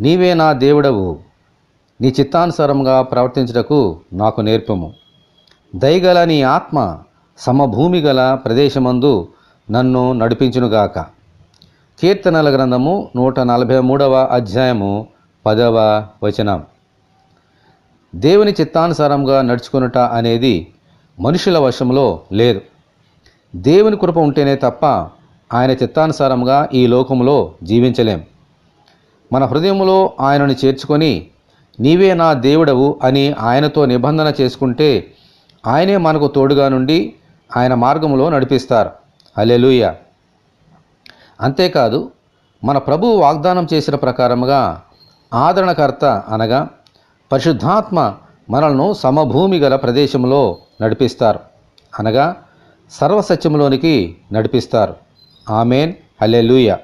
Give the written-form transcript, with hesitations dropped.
నీవే నా దేవుడవు, నీ చిత్తానుసారంగా ప్రవర్తించుటకు నాకు నేర్పము. దయగల నీ ఆత్మ సమభూమి గల ప్రదేశమందు నన్ను నడిపించునుగాక. కీర్తనల గ్రంథము 143వ అధ్యాయము 10వ వచనం. దేవుని చిత్తానుసారంగా నడుచుకొనుట అనేది మనుషుల వశంలో లేదు. దేవుని కృప ఉంటేనే తప్ప ఆయన చిత్తానుసారంగా ఈ లోకంలో జీవించలేం. మన హృదయంలో ఆయనను చేర్చుకొని నీవే నా దేవుడవు అని ఆయనతో నిబంధన చేసుకుంటే ఆయనే మనకు తోడుగా నుండి ఆయన మార్గంలో నడిపిస్తారు. హల్లెలూయా. అంతేకాదు, మన ప్రభువు వాగ్దానం చేసిన ప్రకారముగా ఆదరణకర్త అనగా పరిశుద్ధాత్మ మనల్ని సమభూమి గల ప్రదేశంలో నడిపిస్తారు, అనగా సర్వసత్యంలోనికి నడిపిస్తారు. ఆమేన్. హల్లెలూయా.